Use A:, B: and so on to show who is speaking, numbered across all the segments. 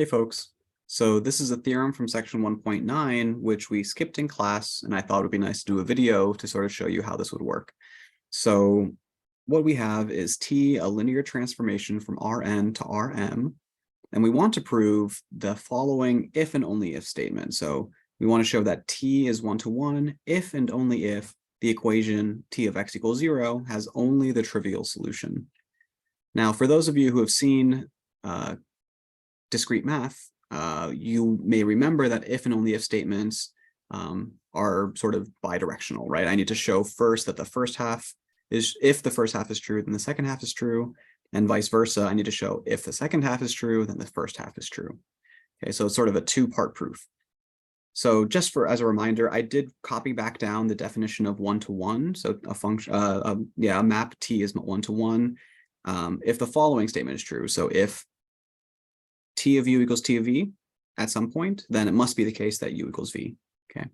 A: Hey folks, so this is a theorem from section 1.9, which we skipped in class, and I thought it would be nice to do a video to sort of show you how this would work. So what we have is T, a linear transformation from Rn to Rm, and we want to prove the following if and only if statement. So we want to show that T is 1-to-1 if and only if the equation T of x equals 0 has only the trivial solution. Now, for those of you who have seen discrete math, you may remember that if and only if statements are sort of bidirectional, right? I need to show first that the first half is, if the first half is true, then the second half is true, and vice versa. I need to show if the second half is true, then the first half is true. Okay, so it's sort of a two-part proof. So just as a reminder, I did copy back down the definition of 1-to-1. So a function, a map T is 1-to-1 if the following statement is true. So if T of u equals T of v at some point, then it must be the case that u equals v. Okay,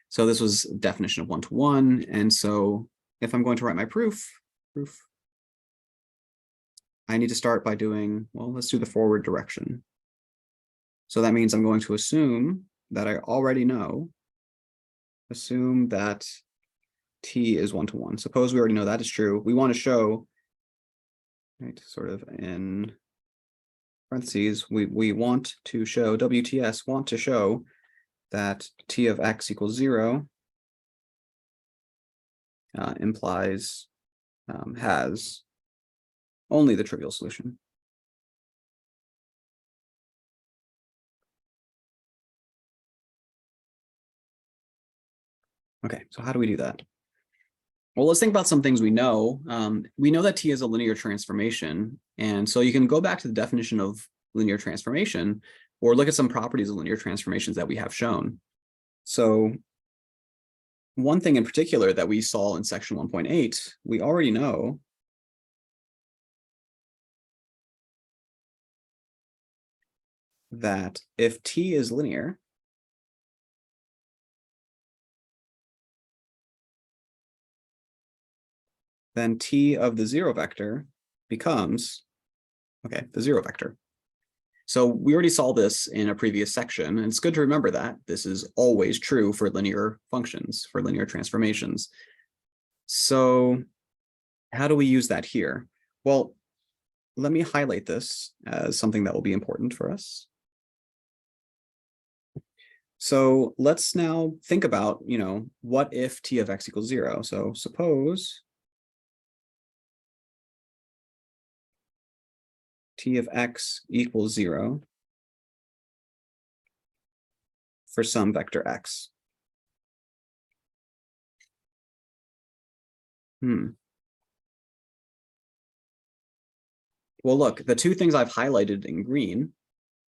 A: so this was definition of 1-to-1. And so if I'm going to write my proof, I need to start by doing, well, let's do the forward direction. So that means I'm going to assume that I already know, assume that T is 1-to-1. Suppose we already know that is true. We want to show, right, sort of in parentheses, we want to show, WTS want to show that T of x equals 0 implies, has only the trivial solution. Okay, so how do we do that? Well, let's think about some things we know. We know that T is a linear transformation. And so you can go back to the definition of linear transformation or look at some properties of linear transformations that we have shown. So one thing in particular that we saw in section 1.8, we already know that if T is linear, then T of the 0 vector becomes, okay, the 0 vector. So we already saw this in a previous section, and it's good to remember that this is always true for linear functions, for linear transformations. So how do we use that here? Well, let me highlight this as something that will be important for us. So let's now think about, what if T of x equals 0? So suppose T of x equals 0 for some vector x. Well, look, the two things I've highlighted in green,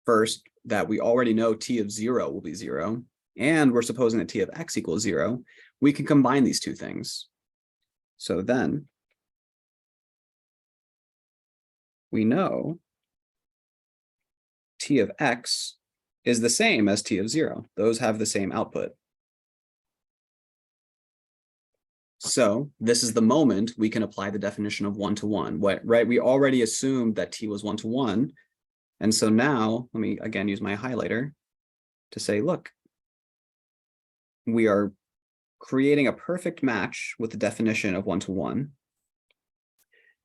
A: first, that we already know T of 0 will be 0, and we're supposing that T of x equals 0, we can combine these two things. So then we know T of x is the same as T of 0. Those have the same output. So this is the moment we can apply the definition of 1-to-1, right? We already assumed that T was 1-to-1. And so now, let me again use my highlighter to say, look, we are creating a perfect match with the definition of 1-to-1.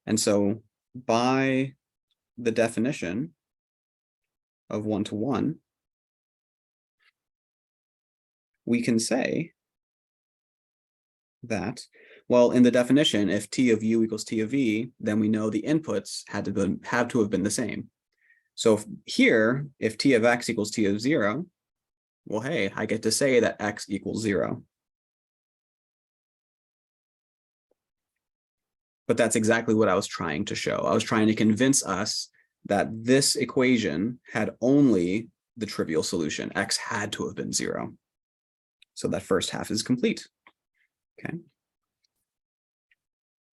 A: And so by the definition of 1-to-1, we can say that, well, in the definition, if T of u equals T of v, then we know the inputs have to have been the same. So here, if T of x equals T of 0, well, hey, I get to say that x equals 0. But that's exactly what I was trying to show. I was trying to convince us that this equation had only the trivial solution. X had to have been 0. So that first half is complete. Okay.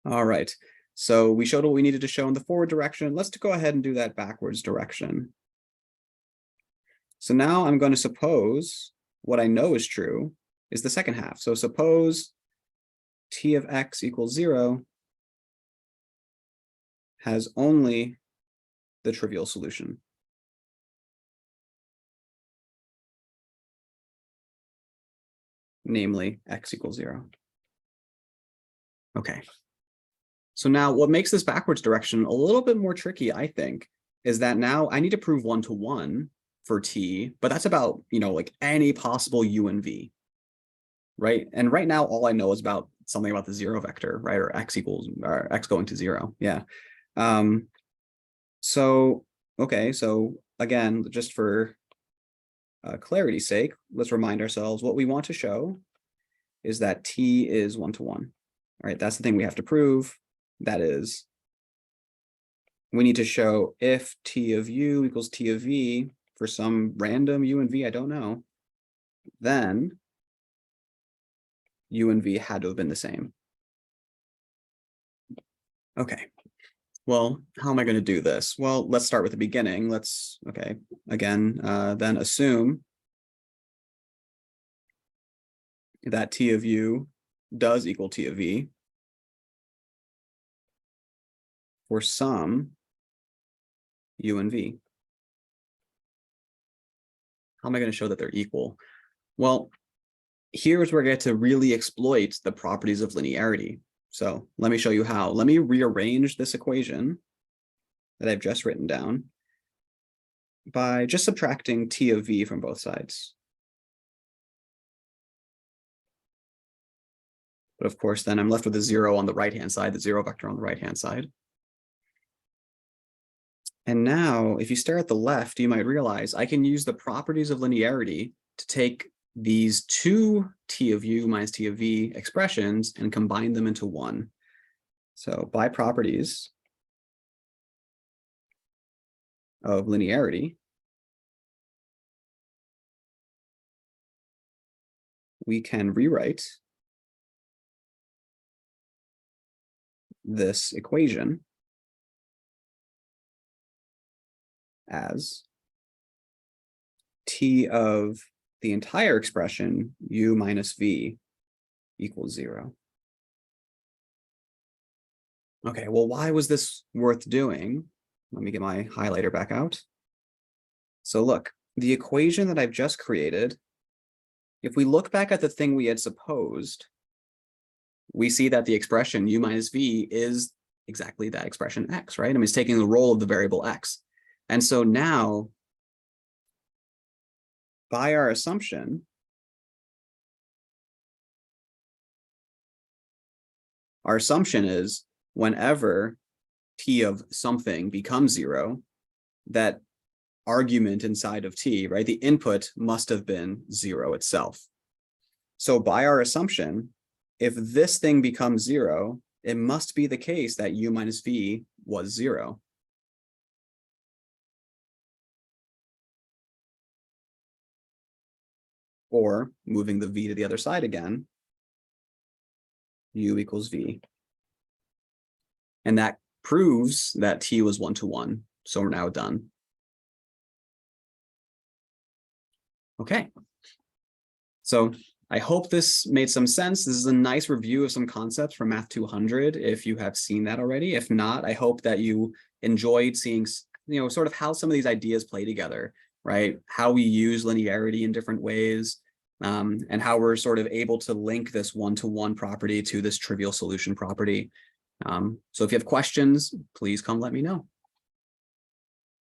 A: All right. So we showed what we needed to show in the forward direction. Let's go ahead and do that backwards direction. So now I'm going to suppose what I know is true is the second half. So suppose T of x equals 0 has only the trivial solution. namely x equals 0. Okay. So now what makes this backwards direction a little bit more tricky, I think, is that now I need to prove 1-to-1 for t, but that's about, like any possible u and v, right? And right now, all I know is about something about the 0 vector, right? Or x going to 0. Yeah. So, okay. So again, just for clarity's sake, let's remind ourselves what we want to show is that t is 1-to-1. All right. That's the thing we have to prove. That is, we need to show if t of u equals t of v for some random u and v, I don't know, then u and v had to have been the same. Okay, well, how am I going to do this? Well, let's start with the beginning. Then assume that t of u does equal t of v for some u and v. How am I going to show that they're equal? Well, here's where I get to really exploit the properties of linearity. So let me show you how. Let me rearrange this equation that I've just written down by just subtracting t of v from both sides. But of course, then I'm left with a 0 on the right-hand side, the 0 vector on the right-hand side. And now, if you stare at the left, you might realize I can use the properties of linearity to take these two t of u minus t of v expressions and combine them into one. So by properties of linearity, we can rewrite this equation as t of the entire expression u minus v equals 0. Okay, well, why was this worth doing? Let me get my highlighter back out. So look, the equation that I've just created, if we look back at the thing we had supposed, we see that the expression u minus v is exactly that expression x, right? I mean, it's taking the role of the variable x. And so now, by our assumption, is whenever t of something becomes 0, that argument inside of t, right, the input must have been 0 itself. So by our assumption, if this thing becomes 0, it must be the case that u minus v was 0. Or moving the v to the other side again, u equals v. And that proves that t was 1-to-1. So we're now done. Okay. So I hope this made some sense. This is a nice review of some concepts from Math 200, if you have seen that already. If not, I hope that you enjoyed seeing, sort of how some of these ideas play together, right? How we use linearity in different ways, and how we're sort of able to link this 1-to-1 property to this trivial solution property. So if you have questions, please come let me know.